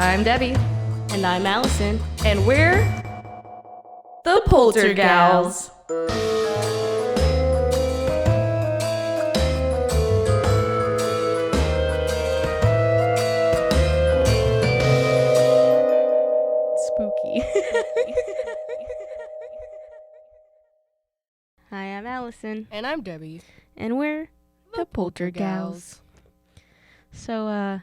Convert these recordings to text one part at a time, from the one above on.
I'm Debbie. And I'm Allison. And we're the Poltergals. Spooky. Hi, I'm Allison. And I'm Debbie. And we're The Poltergals. So,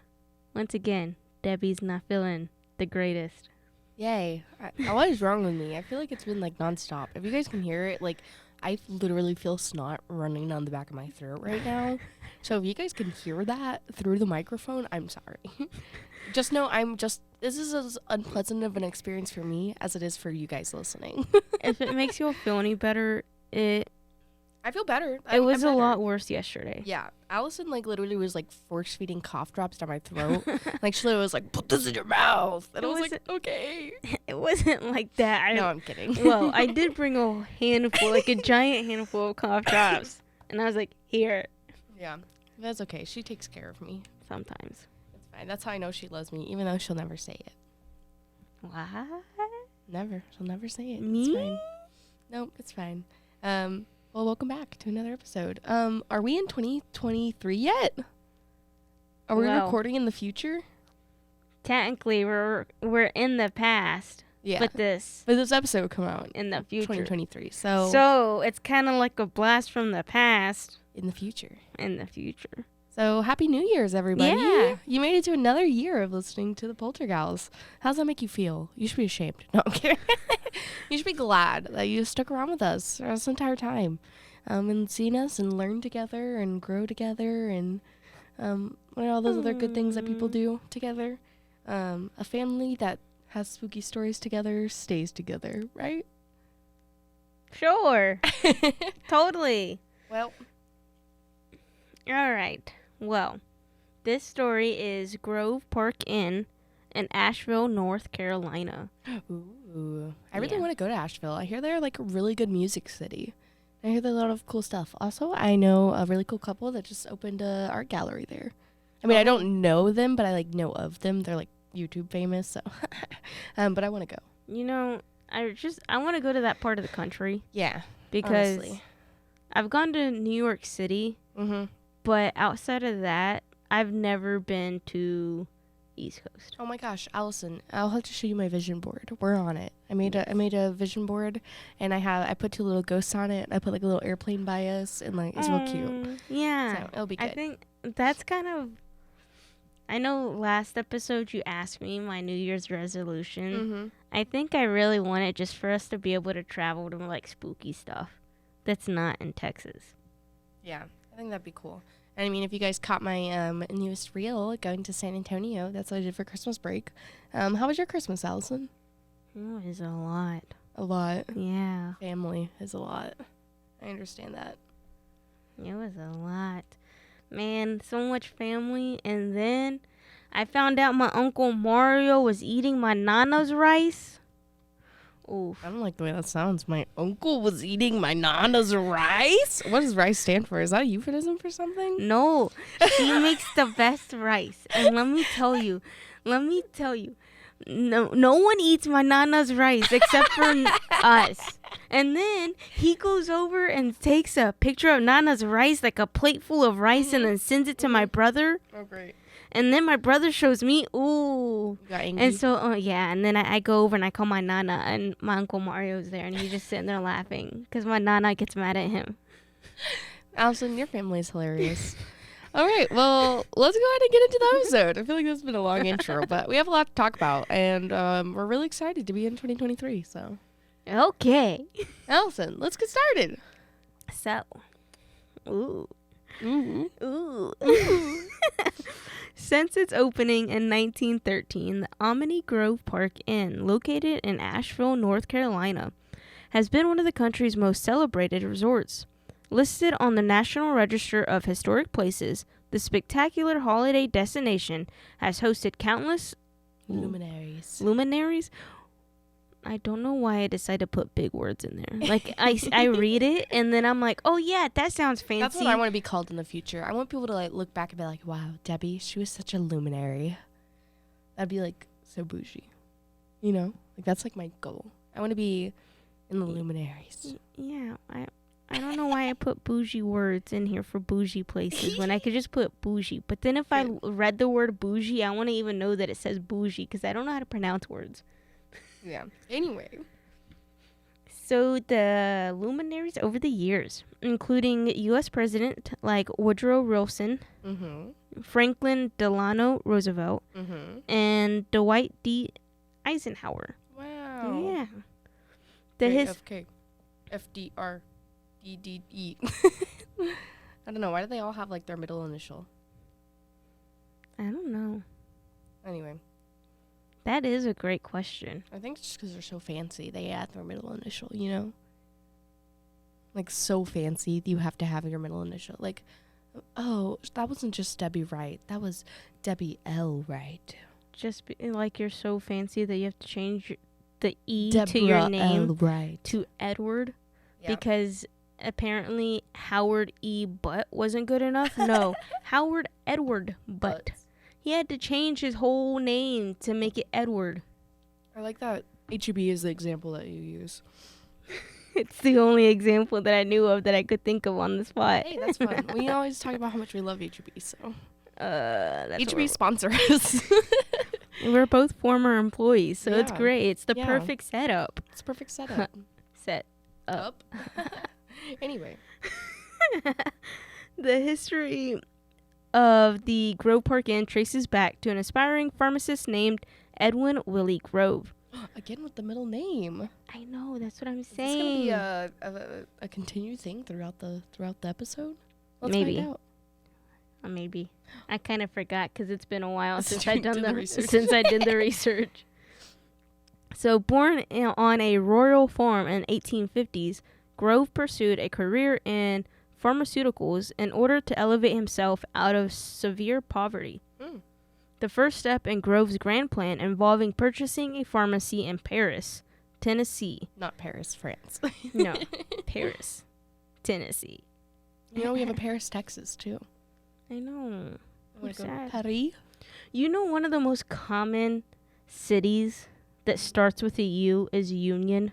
once again, Debbie's not feeling the greatest. Yay. What is wrong with me? I feel like it's been like nonstop. If you guys can hear it, like I literally feel snot running down the back of my throat right now. So if you guys can hear that through the microphone, I'm sorry. Just know this is as unpleasant of an experience for me as it is for you guys listening. If it makes you feel any better, I feel better. It was a lot worse yesterday. Yeah. Allison, like, literally was, like, force-feeding cough drops down my throat. Like, she literally was like, put this in your mouth. And I was like, okay. It wasn't like that. No, I'm kidding. Well, I did bring a handful, like a giant handful of cough drops. And I was like, here. Yeah. That's okay. She takes care of me. Sometimes. It's fine. That's how I know she loves me, even though she'll never say it. What? Never. She'll never say it. Me? It's fine. No, it's fine. Well, welcome back to another episode. Are we in 2023 yet? Are we recording in the future? Technically, we're in the past. Yeah. But this episode will come out in the future. 2023. So it's kind of like a blast from the past. In the future. So Happy New Year's, everybody. Yeah. You made it to another year of listening to the Poltergals. How does that make you feel? You should be ashamed. No, I'm kidding. You should be glad that you stuck around with us this entire time. And seen us and learn together and grow together and what are all those other good things that people do together? A family that has spooky stories together stays together, right? Sure. Totally. Well. All right. Well, this story is Grove Park Inn in Asheville, North Carolina. Ooh. I really want to go to Asheville. I hear they're like a really good music city. I hear there's a lot of cool stuff. Also, I know a really cool couple that just opened a art gallery there. I mean, I don't know them, but I like know of them. They're like YouTube famous, so but I want to go. You know, I want to go to that part of the country. Yeah. Because honestly. I've gone to New York City. Mm-hmm. But outside of that, I've never been to East Coast. Oh my gosh, Allison, I'll have to show you my vision board. We're on it. I made a vision board, and I put two little ghosts on it. I put like a little airplane by us, and like it's real cute. Yeah, so it'll be good. I think that's kind of. I know last episode you asked me my New Year's resolution. Mm-hmm. I think I really want it just for us to be able to travel to like spooky stuff that's not in Texas. Yeah, I think that'd be cool. And I mean, if you guys caught my newest reel going to San Antonio, that's what I did for Christmas break. How was your Christmas, Allison? It was a lot. A lot. Yeah. Family is a lot. I understand that. It was a lot. Man, so much family. And then I found out my Uncle Mario was eating my Nana's rice. Oof. I don't like the way that sounds. My uncle was eating my Nana's rice? What does rice stand for? Is that a euphemism for something? No. She makes the best rice. And let me tell you. No one eats my Nana's rice except for us. And then he goes over and takes a picture of Nana's rice, like a plate full of rice, and then sends it to my brother. Oh, great. And then my brother shows me, ooh. You got angry? And so, yeah, and then I go over and I call my Nana, and my Uncle Mario's there, and he's just sitting there laughing because my Nana gets mad at him. Allison, your family is hilarious. All right, well, let's go ahead and get into the episode. I feel like this has been a long intro, but we have a lot to talk about, and we're really excited to be in 2023, so. Okay. Allison, let's get started. So, ooh. Ooh. Ooh. Ooh. Since its opening in 1913, the Omni Grove Park Inn, located in Asheville, North Carolina, has been one of the country's most celebrated resorts. Listed on the National Register of Historic Places, the spectacular holiday destination has hosted countless luminaries. I don't know why I decided to put big words in there. Like, I read it, and then I'm like, oh, yeah, that sounds fancy. That's what I want to be called in the future. I want people to, like, look back and be like, wow, Debbie, she was such a luminary. That'd be, like, so bougie. You know? Like, that's, like, my goal. I want to be in the luminaries. Yeah, I don't know why I put bougie words in here for bougie places when I could just put bougie. But then if I read the word bougie, I want to even know that it says bougie because I don't know how to pronounce words. Yeah. Anyway. So the luminaries over the years, including U.S. President like Woodrow Wilson, Franklin Delano Roosevelt, and Dwight D. Eisenhower. Wow. Yeah. JFK. FDR. DDE. I don't know. Why do they all have, like, their middle initial? I don't know. Anyway. That is a great question. I think it's just because they're so fancy, they add their middle initial, you know? Like, so fancy, you have to have your middle initial. Like, oh, that wasn't just Debbie Wright. That was Debbie L. Wright. Just like you're so fancy that you have to change the E Deborah to your name L. Wright. to Edward. Yeah. Because apparently Howard E. Butt wasn't good enough. No, Howard Edward Butt. He had to change his whole name to make it Edward. I like that HEB is the example that you use. It's the only example that I knew of that I could think of on the spot. Hey, that's fun. We always talk about how much we love HEB, so. That's HEB sponsor us. We're both former employees, so it's Yeah. great. It's the perfect setup. It's a perfect setup. Set up. Anyway. The history of the Grove Park Inn traces back to an aspiring pharmacist named Edwin Willie Grove. Again with the middle name. I know, that's what I'm Is this saying. gonna be a continued thing throughout the episode? Let's Maybe. find out. Maybe. I kind of forgot because it's been a while since I I did the research. So, born on a rural farm in 1850s, Grove pursued a career in pharmaceuticals in order to elevate himself out of severe poverty. The first step in Grove's grand plan involving purchasing a pharmacy in Paris, Tennessee. Not Paris, France. No, Paris, Tennessee. You know, we have a Paris, Texas, too. I know. Wanna go to Sad. Paris? You know, one of the most common cities that starts with a U is Union.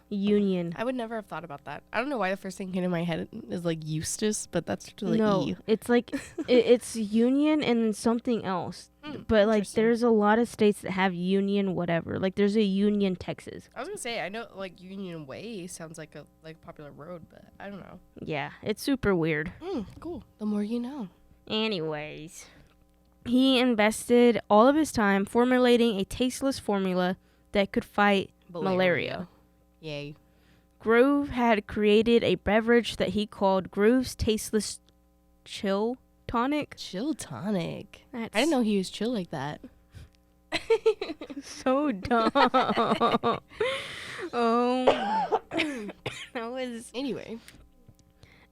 Union. I would never have thought about that. I don't know why the first thing came to my head is like Eustace, but that's really No, E. it's like it's Union and then something else. But like, there's a lot of states that have Union whatever. Like, there's a Union, Texas. I was gonna say I know like Union Way sounds like a popular road, but I don't know. Yeah, it's super weird. Cool. The more you know. Anyways, he invested all of his time formulating a tasteless formula that could fight malaria. Yay. Grove had created a beverage that he called Grove's Tasteless Chill Tonic. Chill tonic. That's I didn't know he was chill like that. so dumb. That was... Anyway.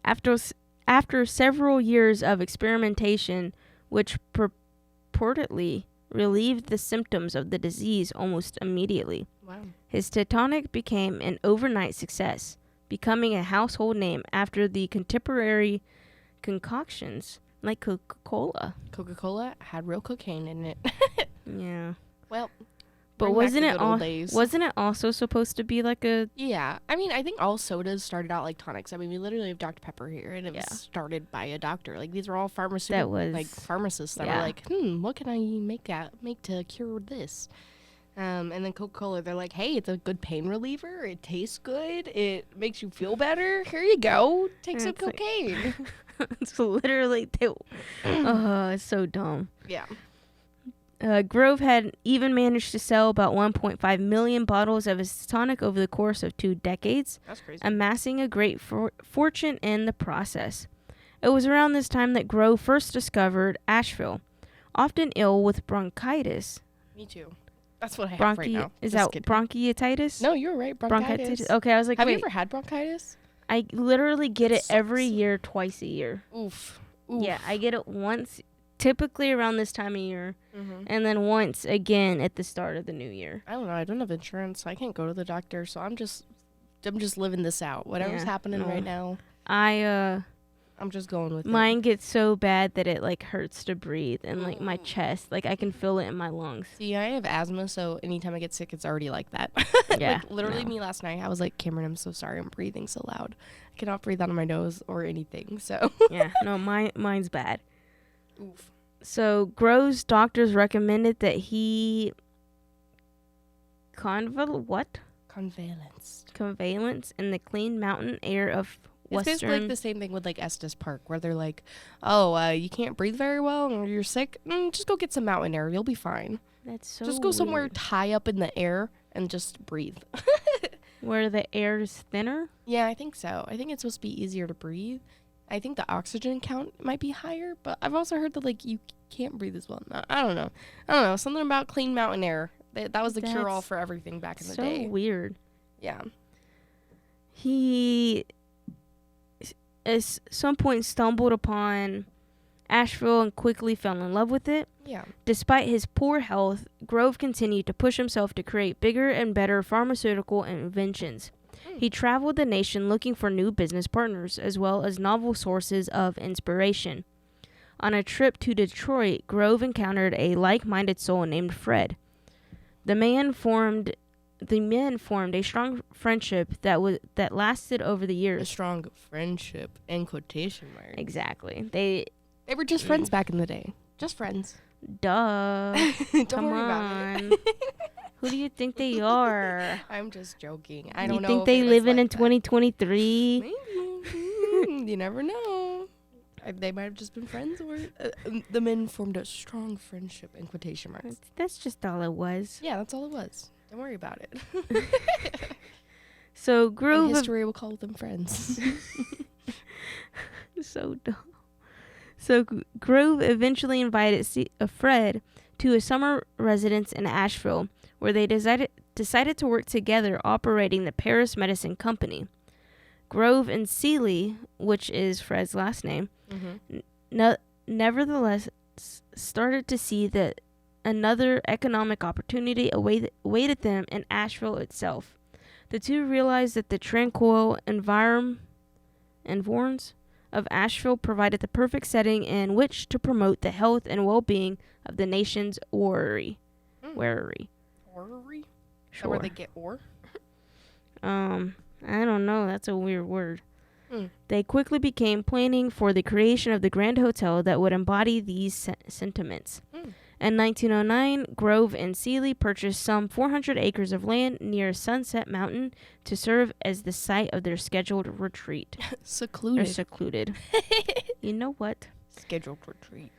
After several years of experimentation, which purportedly relieved the symptoms of the disease almost immediately. Wow. His tonic became an overnight success, becoming a household name after the contemporary concoctions like Coca-Cola. Coca-Cola had real cocaine in it. Yeah. Well, but wasn't it also supposed to be like a... Yeah. I mean, I think all sodas started out like tonics. I mean, we literally have Dr. Pepper here, and it was started by a doctor. Like, these are all pharmacists that were like, what can I make to cure this? And then Coca-Cola, they're like, hey, it's a good pain reliever. It tastes good. It makes you feel better. Here you go. Take some cocaine. It's literally... it's so dumb. Yeah. Grove had even managed to sell about 1.5 million bottles of his tonic over the course of 2 decades, that's crazy, amassing a great fortune in the process. It was around this time that Grove first discovered Asheville, often ill with bronchitis. Me too. That's what I have right now. Is that bronchitis? No, you're right. Bronchitis. Okay, I was like, have you ever had bronchitis? I literally get it every year, twice a year. Oof. Yeah, I get it once, typically around this time of year, and then once again at the start of the new year. I don't know. I don't have insurance, so I can't go to the doctor. So I'm just living this out. Whatever's happening right now. I'm just going with Mine gets so bad that it like hurts to breathe, and like my chest, like I can feel it in my lungs. See, I have asthma, so anytime I get sick, it's already like that. Yeah, like literally me last night, I was like, Cameron, I'm so sorry, I'm breathing so loud. I cannot breathe out of my nose or anything. So yeah, no, mine's bad. Oof. So Grove's doctors recommended that he convalesce in the clean mountain air of It's basically like the same thing with like Estes Park, where they're like, oh, you can't breathe very well or you're sick. Just go get some mountain air. You'll be fine. That's so Just go somewhere weird. high up in the air and just breathe. Where the air is thinner? Yeah, I think so. I think it's supposed to be easier to breathe. I think the oxygen count might be higher, but I've also heard that like you can't breathe as well. No, I don't know. Something about clean mountain air. That was the cure-all for everything back in the day. So weird. Yeah. He at some point stumbled upon Asheville and quickly fell in love with it. Yeah. Despite his poor health, Grove continued to push himself to create bigger and better pharmaceutical inventions. He traveled the nation looking for new business partners, as well as novel sources of inspiration. On a trip to Detroit, Grove encountered a like-minded soul named Fred. The men formed a strong friendship that lasted over the years. A strong friendship in quotation marks. Exactly. They were just friends back in the day. Just friends. Duh. Don't Come worry on. about it. Who do you think they are? I'm just joking. I don't know. You think they living in 2023? Maybe. You never know. They might have just been friends, or the men formed a strong friendship in quotation marks. That's just all it was. Yeah, that's all it was. Don't worry about it. So Grove in history will call them friends. So dumb. So Grove eventually invited Fred to a summer residence in Asheville, where they decided to work together operating the Paris Medicine Company. Grove and Seeley, which is Fred's last name, nevertheless started to see that another economic opportunity awaited them in Asheville itself. The two realized that the tranquil environs of Asheville provided the perfect setting in which to promote the health and well-being of the nation's Orrery. Orrery? Sure. Where they get ore? I don't know. That's a weird word. They quickly began planning for the creation of the grand hotel that would embody these sentiments. In 1909, Grove and Seeley purchased some 400 acres of land near Sunset Mountain to serve as the site of their scheduled retreat. Secluded. You know what? Scheduled retreat.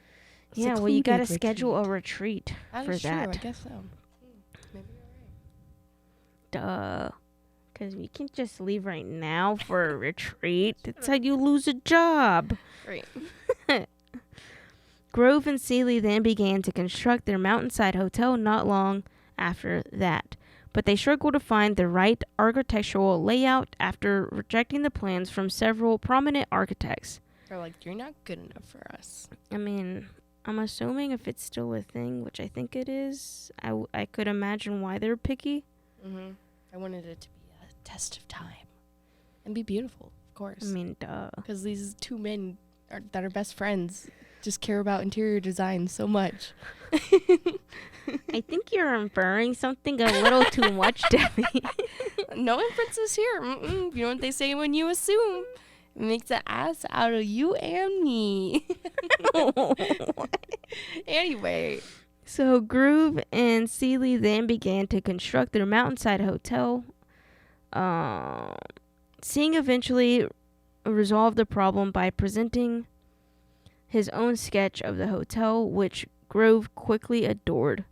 Yeah, well, you got to schedule a retreat for that. I guess so. Maybe you're right. Duh. Because we can't just leave right now for a retreat. That's how you lose a job. Right. Grove and Seeley then began to construct their mountainside hotel not long after that. But they struggled to find the right architectural layout after rejecting the plans from several prominent architects. They're like, you're not good enough for us. I mean, I'm assuming if it's still a thing, which I think it is, I could imagine why they're picky. I wanted it to be a test of time and be beautiful, of course. I mean, duh. Because these two men that are best friends just care about interior design so much. I think you're inferring something a little too much, Debbie. No inferences here. You know what they say when you assume. It makes an ass out of you and me. Anyway. So Grove and Seeley then began to construct their mountainside hotel. Seeing eventually resolved the problem by presenting his own sketch of the hotel, which Grove quickly adored.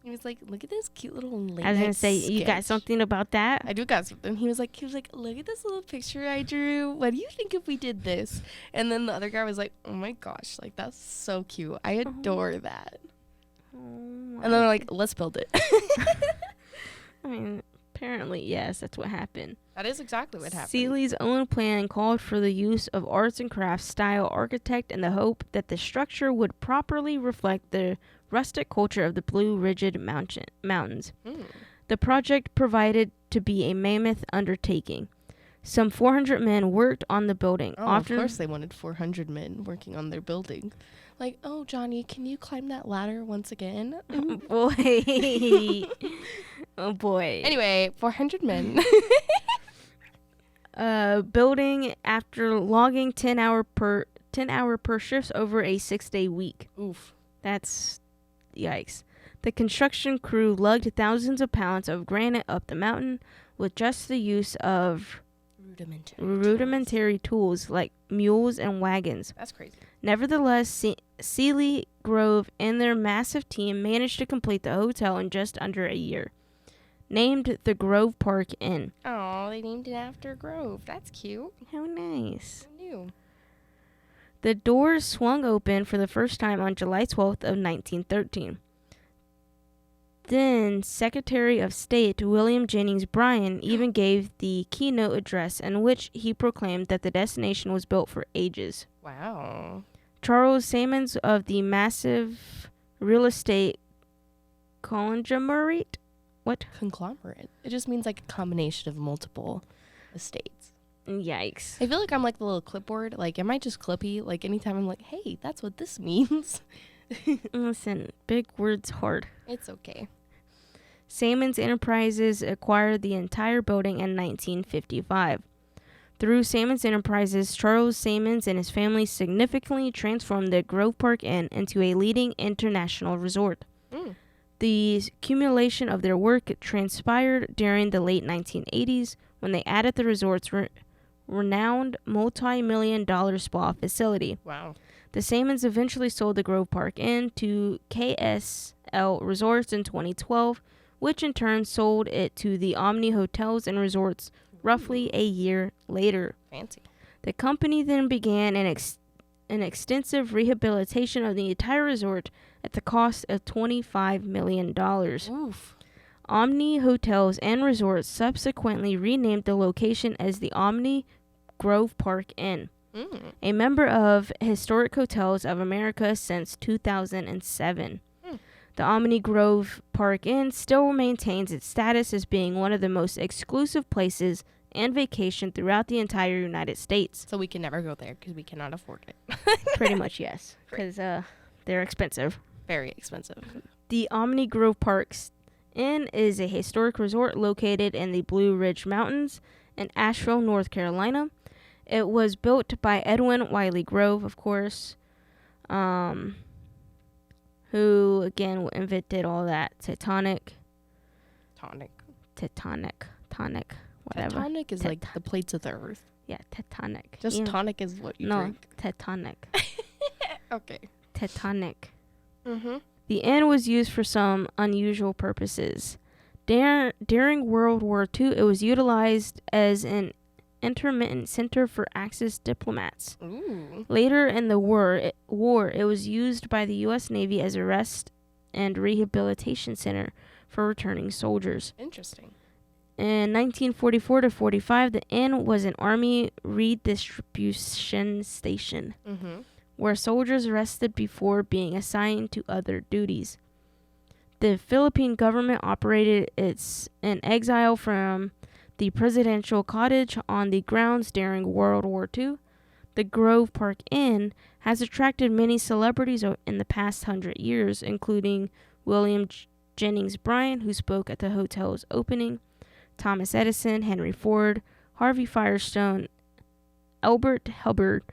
He was like, look at this cute little lake. I was going to say, you got something about that? I do got something. He was like, look at this little picture I drew. What do you think if we did this? And then the other guy was like, oh my gosh, like that's so cute. I adore that. And then they're like, let's build it. I mean, apparently, yes, that's what happened. That is exactly what happened. Seeley's own plan called for the use of arts and crafts style architect in the hope that the structure would properly reflect the rustic culture of the Blue Ridge Mountains. The project provided to be a mammoth undertaking. Some 400 men worked on the building. Oh, of course they wanted 400 men working on their building. Like, oh, Johnny, can you climb that ladder once again? Boy. Oh, boy. Anyway, 400 men. Building after logging 10 hour per shifts over a 6-day week. Oof. That's yikes. The construction crew lugged thousands of pounds of granite up the mountain with just the use of rudimentary tools like mules and wagons. That's crazy. Nevertheless, Sealy Grove and their massive team managed to complete the hotel in just under a year. Named the Grove Park Inn. Oh, they named it after Grove. That's cute. How nice. I knew. The doors swung open for the first time on July 12th of 1913. Then Secretary of State William Jennings Bryan even gave the keynote address in which he proclaimed that the destination was built for ages. Wow. Charles Sammons of the massive real estate conglomerate. What? Conglomerate. It just means like a combination of multiple estates. Yikes. I feel like I'm like the little clipboard. Like, am I just Clippy? Like, anytime I'm like, hey, that's what this means. Listen, big words hard. It's okay. Sammons Enterprises acquired the entire building in 1955. Through Sammons Enterprises, Charles Sammons and his family significantly transformed the Grove Park Inn into a leading international resort. Mm. The accumulation of their work transpired during the late 1980s when they added the resort's renowned multi-million-dollar spa facility. Wow. The Sammons eventually sold the Grove Park Inn to KSL Resorts in 2012, which in turn sold it to the Omni Hotels and Resorts roughly a year later. Fancy. The company then began an extensive rehabilitation of the entire resort at the cost of $25 million. Oof. Omni Hotels and Resorts subsequently renamed the location as the Omni Grove Park Inn, a member of Historic Hotels of America since 2007. The Omni Grove Park Inn still maintains its status as being one of the most exclusive places and vacation throughout the entire United States. So we can never go there because we cannot afford it. Pretty much, yes, because they're expensive. Very expensive. The Omni Grove Park Inn is a historic resort located in the Blue Ridge Mountains in Asheville, North Carolina. It was built by Edwin Wiley Grove, of course, who, again, invented all that tonic, whatever. Tectonic is like the plates of the earth. Yeah, tectonic. Just tonic is what you drink. No, tectonic. Okay. Tectonic. Mm-hmm. The inn was used for some unusual purposes. During World War II, it was utilized as an intermittent center for Axis diplomats. Ooh. Later in the war, it was used by the U.S. Navy as a rest and rehabilitation center for returning soldiers. Interesting. In 1944 to 45, the inn was an army redistribution station, where soldiers rested before being assigned to other duties. The Philippine government operated in exile from the presidential cottage on the grounds during World War II. The Grove Park Inn has attracted many celebrities in the past 100 years, including William Jennings Bryan, who spoke at the hotel's opening, Thomas Edison, Henry Ford, Harvey Firestone, Albert Hubbard,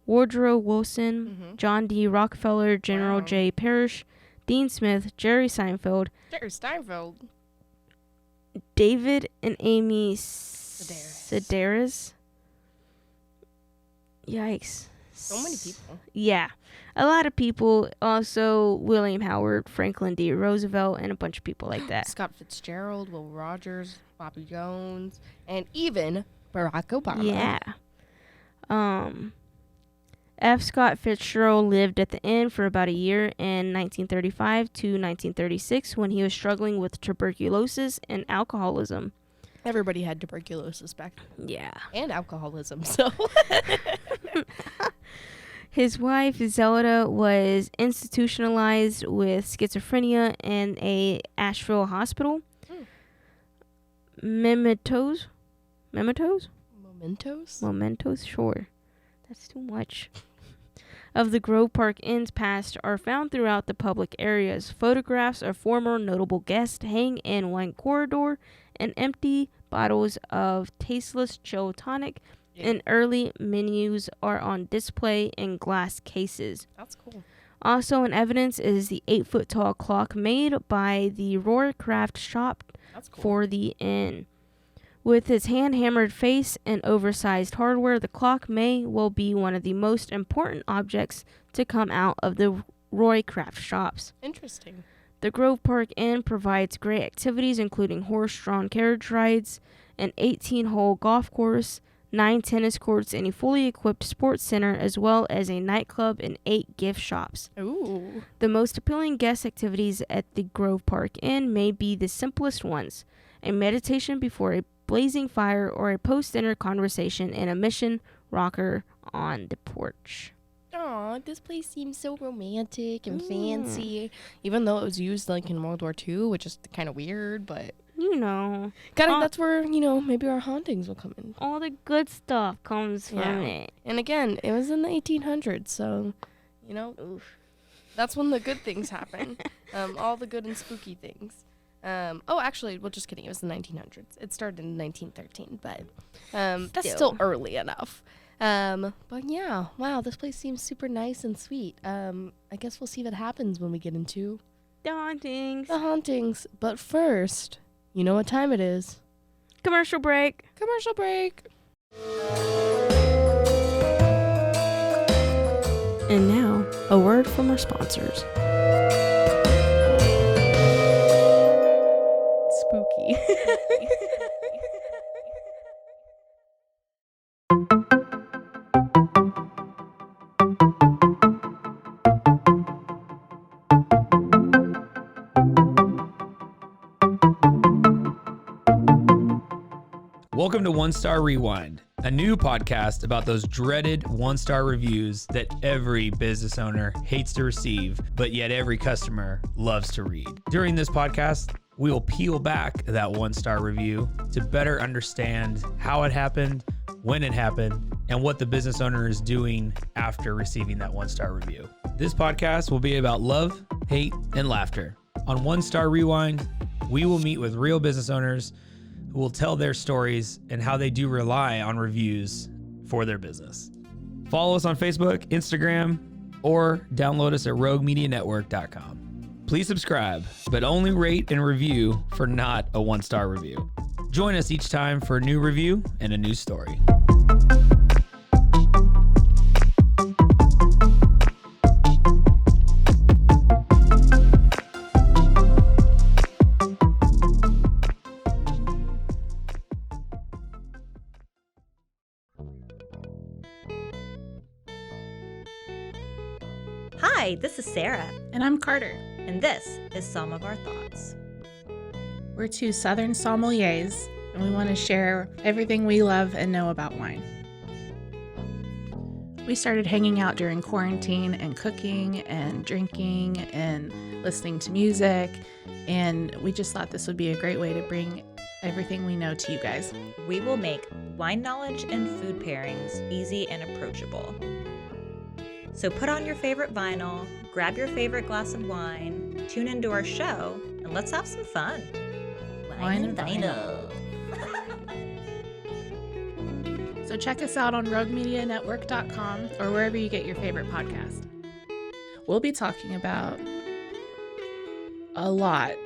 Woodrow Wilson, John D. Rockefeller, General J. Parrish, Dean Smith, Jerry Seinfeld, David and Amy Sedaris. Yikes. So many people. Yeah. A lot of people. Also, William Howard, Franklin D. Roosevelt, and a bunch of people like that. Scott Fitzgerald, Will Rogers, Bobby Jones, and even Barack Obama. Yeah. F. Scott Fitzgerald lived at the inn for about a year in 1935 to 1936 when he was struggling with tuberculosis and alcoholism. Everybody had tuberculosis back then. Yeah. And alcoholism, so. His wife, Zelda, was institutionalized with schizophrenia in a Asheville hospital. Mementos? Mementos? Sure. That's too much. Of the Grove Park Inn's past are found throughout the public areas. Photographs of former notable guests hang in one corridor, and empty bottles of tasteless chill tonic and early menus are on display in glass cases. That's cool. Also in evidence is the 8-foot-tall clock made by the Roarcraft shop for the inn. With its hand-hammered face and oversized hardware, the clock may well be one of the most important objects to come out of the Roarcraft shops. Interesting. The Grove Park Inn provides great activities, including horse-drawn carriage rides, an 18-hole golf course, 9 tennis courts, and a fully equipped sports center, as well as a nightclub and 8 gift shops. Ooh. The most appealing guest activities at the Grove Park Inn may be the simplest ones: a meditation before a blazing fire, or a post-dinner conversation in a mission rocker on the porch. Aw, this place seems so romantic and fancy, even though it was used like in World War II, which is kind of weird, but that's where maybe our hauntings will come in. All the good stuff comes from it. And again, it was in the 1800s, so that's when the good things happen. All the good and spooky things. Actually, well, just kidding. It was the 1900s. It started in 1913, but that's still early enough. But yeah, wow, this place seems super nice and sweet. I guess we'll see what happens when we get into the hauntings. But first, you know what time it is. Commercial break. And now, a word from our sponsors. Spooky. Welcome to One Star Rewind, a new podcast about those dreaded one-star reviews that every business owner hates to receive, but yet every customer loves to read. During this podcast, we will peel back that one-star review to better understand how it happened, when it happened, and what the business owner is doing after receiving that one-star review. This podcast will be about love, hate, and laughter. On One Star Rewind, we will meet with real business owners who will tell their stories and how they do rely on reviews for their business. Follow us on Facebook, Instagram, or download us at roguemedianetwork.com. Please subscribe, but only rate and review for not a one-star review. Join us each time for a new review and a new story. Hi, this is Sarah. And I'm Carter. And this is Some of Our Thoughts. We're two Southern sommeliers, and we want to share everything we love and know about wine. We started hanging out during quarantine and cooking and drinking and listening to music, and we just thought this would be a great way to bring everything we know to you guys. We will make wine knowledge and food pairings easy and approachable. So put on your favorite vinyl, grab your favorite glass of wine, tune into our show, and let's have some fun. Wine and vinyl. So check us out on roguemedianetwork.com or wherever you get your favorite podcast. We'll be talking about a lot.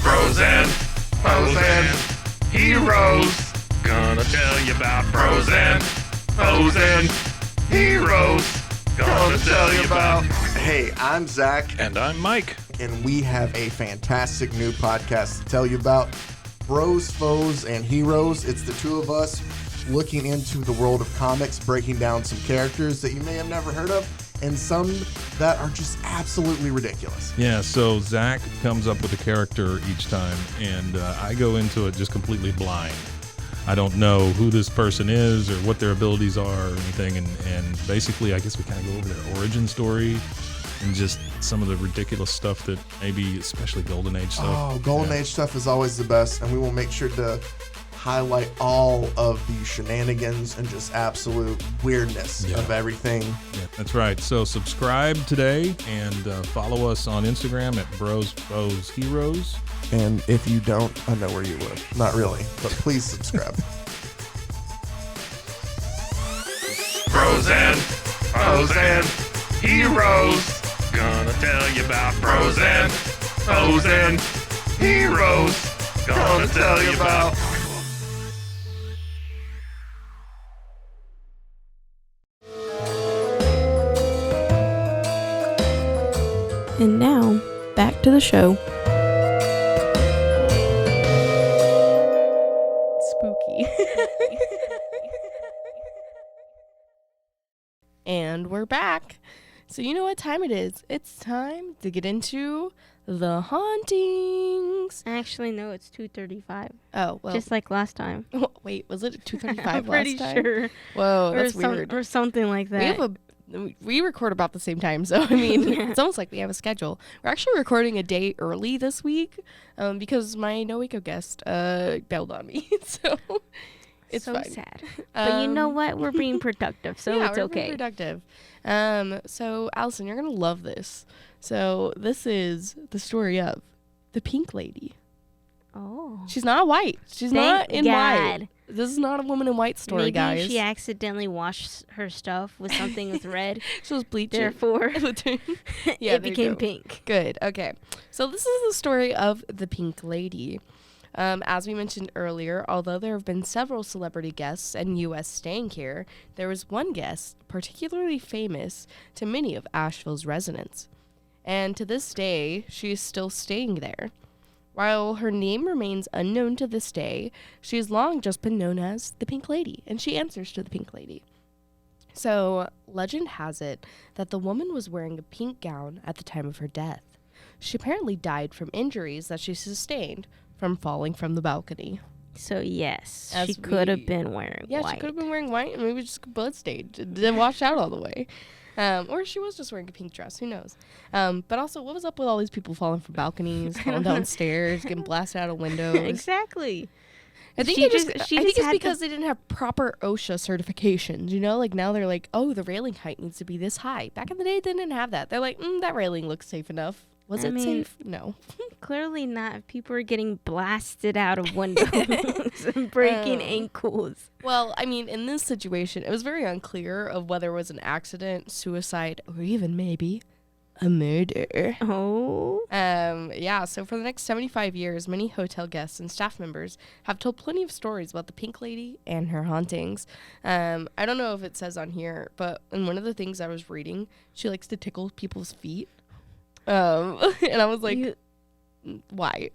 Frozen, heroes. Gonna tell you about Frozen, heroes. Gonna tell you about. Hey, I'm Zach. And I'm Mike. And we have a fantastic new podcast to tell you about. Bros, Foes, and Heroes. It's the two of us looking into the world of comics, breaking down some characters that you may have never heard of, and some that are just absolutely ridiculous. Yeah, so Zach comes up with a character each time, and I go into it just completely blind. I don't know who this person is or what their abilities are or anything. And basically, I guess we kind of go over their origin story and just some of the ridiculous stuff that maybe, especially Golden Age stuff. Oh, Golden Age stuff is always the best, and we will make sure to highlight all of the shenanigans and just absolute weirdness of everything. Yeah, that's right. So subscribe today and follow us on Instagram at Bros Foes Heroes. And if you don't, I know where you live. Not really, but please subscribe. Bros and Foes and Heroes. Gonna tell you about Bros and Foes and Heroes. Gonna tell you about. And now, back to the show. Spooky. And we're back. So you know what time it is. It's time to get into the hauntings. Actually, no, it's 2:35. Oh, well. Just like last time. Wait, was it 2:35 I'm pretty last time? sure. Whoa, Or that's weird. or something like that. We record about the same time, so I mean, it's almost like we have a schedule. We're actually recording a day early this week, because my No Waco guest bailed on me, so it's so fine. sad. But you know what? We're being productive, so yeah, it's we're okay. being productive. So Allison, you're gonna love this. So this is the story of the Pink Lady. Oh. She's not white. She's Thank not in God. white. This is not a woman in white story, Maybe guys. she accidentally washed her stuff with something with red. She was bleaching. Therefore, Yeah, it became pink. Good. Okay. So this is the story of the Pink Lady. As we mentioned earlier, although there have been several celebrity guests and U.S. staying here, there was one guest particularly famous to many of Asheville's residents. And to this day, she is still staying there. While her name remains unknown to this day, she has long just been known as the Pink Lady, and she answers to the Pink Lady. So, legend has it that the woman was wearing a pink gown at the time of her death. She apparently died from injuries that she sustained from falling from the balcony. So, yes, As she could have we- been wearing Yeah, white. she could have been wearing white and maybe just bloodstained. It didn't wash out all the way. Or she was just wearing a pink dress. Who knows? But also, what was up with all these people falling from balconies, falling downstairs, getting blasted out of windows? Exactly. I think She I just think had it's the- because they didn't have proper OSHA certifications. You know, like now they're like, oh, the railing height needs to be this high. Back in the day, they didn't have that. They're like, that railing looks safe enough. Was I it mean, safe? No. Clearly not. If people are getting blasted out of windows and breaking ankles. Well, I mean, in this situation, it was very unclear of whether it was an accident, suicide, or even maybe a murder. Oh. Yeah, so for the next 75 years, many hotel guests and staff members have told plenty of stories about the Pink Lady and her hauntings. I don't know if it says on here, but in one of the things I was reading, she likes to tickle people's feet. And I was like, why?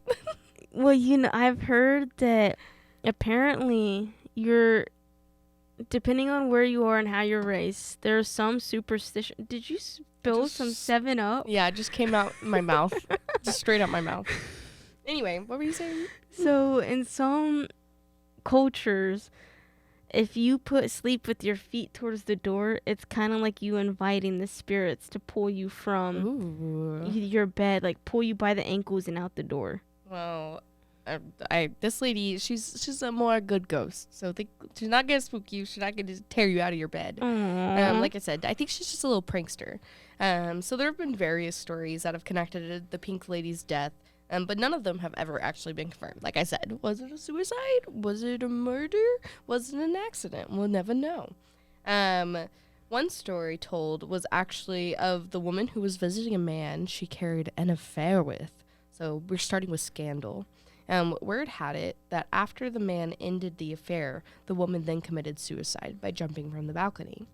Well, I've heard that apparently depending on where you are and how you're raised, there's some superstition. Did you spill some 7-Up? Yeah, it just came out my mouth. Just straight out my mouth. Anyway, what were you saying? So in some cultures, if you sleep with your feet towards the door, it's kind of like you inviting the spirits to pull you from your bed, like pull you by the ankles and out the door. Well, this lady, she's a more good ghost. So she's not gonna spook you. She's not gonna tear you out of your bed. Like I said, I think she's just a little prankster. So there have been various stories that have connected the Pink Lady's death. But none of them have ever actually been confirmed. Like I said, was it a suicide? Was it a murder? Was it an accident? We'll never know. One story told was actually of the woman who was visiting a man she carried an affair with. So we're starting with scandal. Word had it that after the man ended the affair, the woman then committed suicide by jumping from the balcony.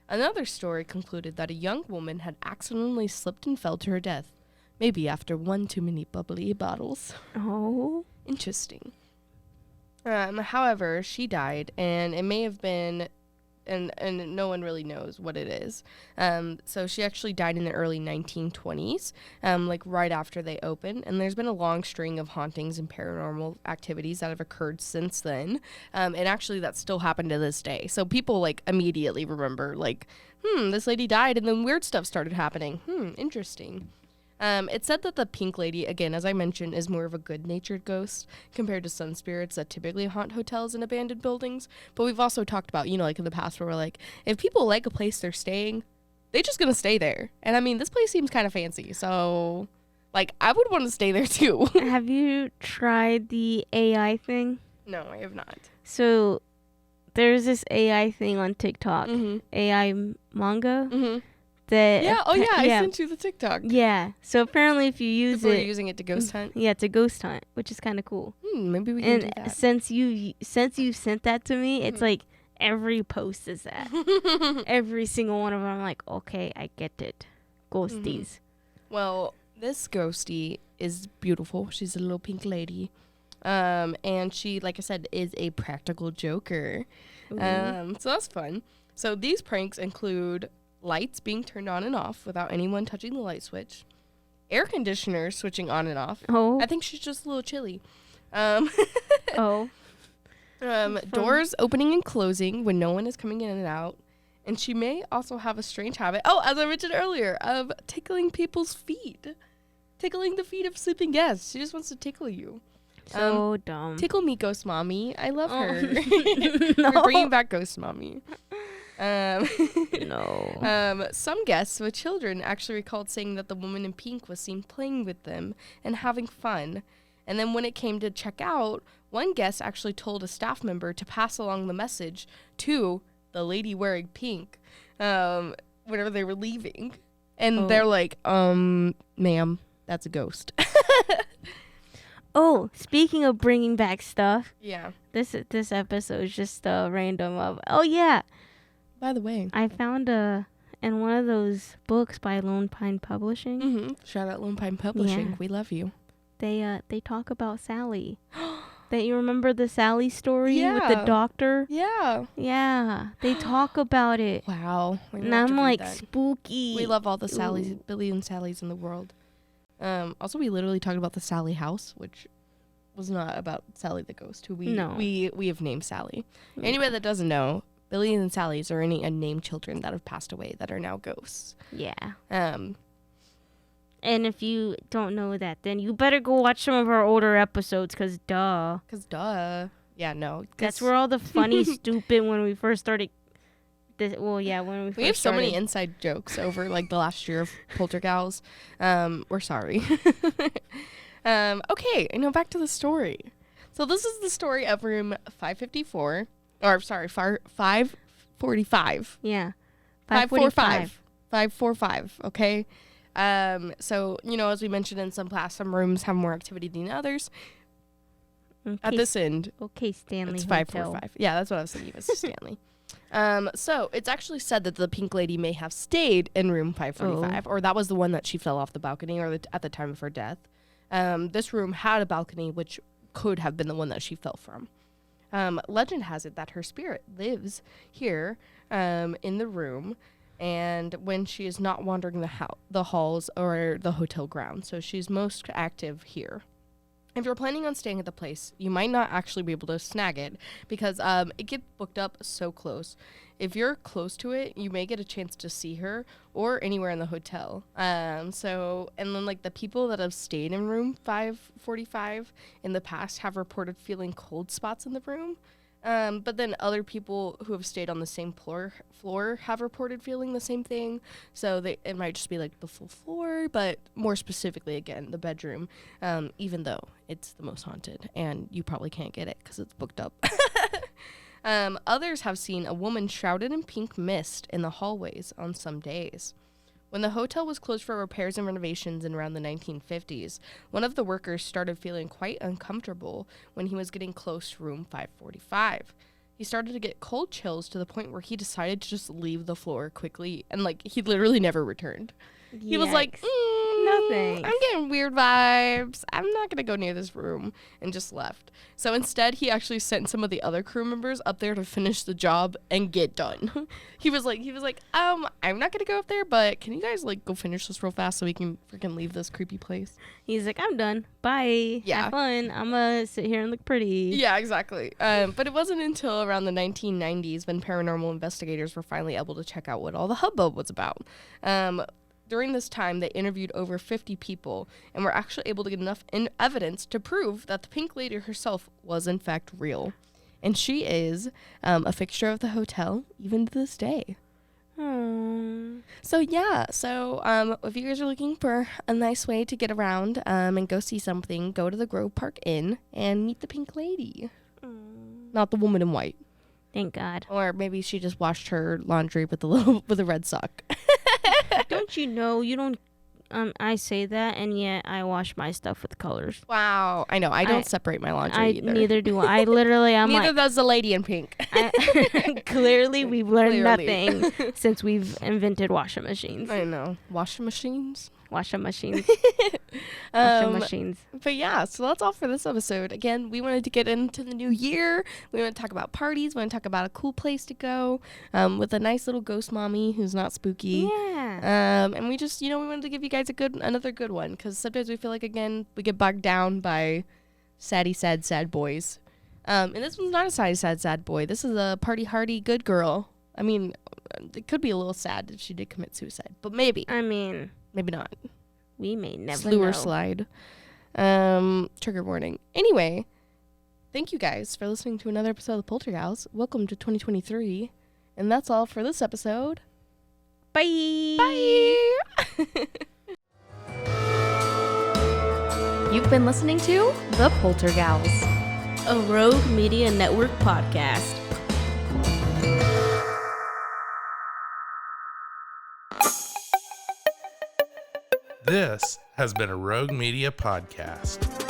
Another story concluded that a young woman had accidentally slipped and fell to her death. Maybe after one too many bubbly bottles. Oh. Interesting. However, she died, and it may have been and no one really knows what it is. So she actually died in the early 1920s, like right after they opened. And there's been a long string of hauntings and paranormal activities that have occurred since then. And actually that still happened to this day. So people like immediately remember like, this lady died and then weird stuff started happening. Interesting. It's said that the pink lady, again, as I mentioned, is more of a good-natured ghost compared to sun spirits that typically haunt hotels and abandoned buildings. But we've also talked about, like in the past where we're like, if people like a place they're staying, they're just going to stay there. And I mean, this place seems kind of fancy. So, like, I would want to stay there too. Have you tried the AI thing? No, I have not. So there's this AI thing on TikTok, AI manga. That I sent you the TikTok. Yeah. So apparently if you use People are using it to ghost hunt. Yeah, it's a ghost hunt, which is kind of cool. Maybe we can do that. Since you sent that to me, it's like every post is that. Every single one of them, I'm like, okay, I get it. Ghosties. Well, this ghostie is beautiful. She's a little pink lady. And she, like I said, is a practical joker. So that's fun. So these pranks include lights being turned on and off without anyone touching the light switch, air conditioners switching on and off. I think she's just a little chilly. Doors opening and closing when no one is coming in and out. And she may also have a strange habit, as I mentioned earlier, of tickling people's feet. Tickling the feet of sleeping guests. She just wants to tickle you. So dumb. Tickle me, Ghost Mommy. I love her. No. We're bringing back Ghost Mommy. No. Some guests with children actually recalled saying that the woman in pink was seen playing with them and having fun. And then when it came to check out, one guest actually told a staff member to pass along the message to the lady wearing pink whenever they were leaving. And they're like, ma'am, that's a ghost. Speaking of bringing back stuff. Yeah. This episode is just random of, By the way, I found in one of those books by Lone Pine Publishing. Shout out Lone Pine Publishing. Yeah. We love you. They talk about Sally. That you remember the Sally story with the doctor? Yeah. Yeah. They talk about it. Wow. And I'm like, spooky. We love all the Sallys, Billy and Sallys in the world. Also, we literally talked about the Sally house, which was not about Sally the ghost, who we have named Sally. Anybody that doesn't know, Billy and Sally's are any unnamed children that have passed away that are now ghosts. Yeah. And if you don't know that, then you better go watch some of our older episodes, because duh. Yeah, no. That's where all the funny, stupid, when we first started. When we have so many inside jokes over like the last year of Poltergals. We're sorry. Okay, back to the story. So this is the story of room 554. Or, sorry, 545. Yeah. 545. 545, okay? So, as we mentioned in some class, some rooms have more activity than others. Okay. At this end, Stanley. it's 545. Yeah, that's what I was thinking, Mr. Stanley. So it's actually said that the pink lady may have stayed in room 545, or that was the one that she fell off the balcony, or at the time of her death. This room had a balcony, which could have been the one that she fell from. Legend has it that her spirit lives here in the room, and when she is not wandering the halls or the hotel grounds. So she's most active here. If you're planning on staying at the place, you might not actually be able to snag it because it gets booked up so close. If you're close to it, you may get a chance to see her or anywhere in the hotel. And then like the people that have stayed in room 545 in the past have reported feeling cold spots in the room. But then other people who have stayed on the same floor have reported feeling the same thing. So it might just be like the full floor, but more specifically, again, the bedroom, even though it's the most haunted and you probably can't get it because it's booked up. Others have seen a woman shrouded in pink mist in the hallways on some days. When the hotel was closed for repairs and renovations in around the 1950s, one of the workers started feeling quite uncomfortable when he was getting close to room 545. He started to get cold chills to the point where he decided to just leave the floor quickly, and he literally never returned. He was like, Nothing. I'm getting weird vibes. I'm not gonna go near this room, and just left. So instead, he actually sent some of the other crew members up there to finish the job and get done. he was like, I'm not gonna go up there, but can you guys like go finish this real fast so we can freaking leave this creepy place? He's like, I'm done. Bye. Yeah. Have fun. I'm gonna sit here and look pretty. Yeah, exactly. But it wasn't until around the 1990s when paranormal investigators were finally able to check out what all the hubbub was about. During this time, they interviewed over 50 people and were actually able to get enough evidence to prove that the Pink Lady herself was in fact real. And she is a fixture of the hotel even to this day. Aww. So yeah, if you guys are looking for a nice way to get around and go see something, go to the Grove Park Inn and meet the Pink Lady. Not the woman in white. Thank God. Or maybe she just washed her laundry with a red sock. Don't you know you don't I say that and yet I wash my stuff with colors. Wow. I know. I don't separate my laundry either. Neither do I. I literally I'm Neither like does the lady in pink. clearly we've learned Clearly. nothing since we've invented washing machines. I know. Washing machines. Washing machines. Washing machines. But yeah, so that's all for this episode. Again, we wanted to get into the new year. We want to talk about parties. We want to talk about a cool place to go with a nice little ghost mommy who's not spooky. Yeah. And we just, we wanted to give you guys another good one because sometimes we feel like, again, we get bogged down by sad boys. And this one's not a sad boy. This is a party hardy good girl. I mean, it could be a little sad if she did commit suicide, but maybe. I mean, maybe not. we may never Slew know. or slide. Trigger warning. Anyway, thank you guys for listening to another episode of the Poltergals. Welcome to 2023. And that's all for this episode. Bye. Bye. You've been listening to The Poltergals. A Rogue Media Network podcast. This has been a Rogue Media podcast.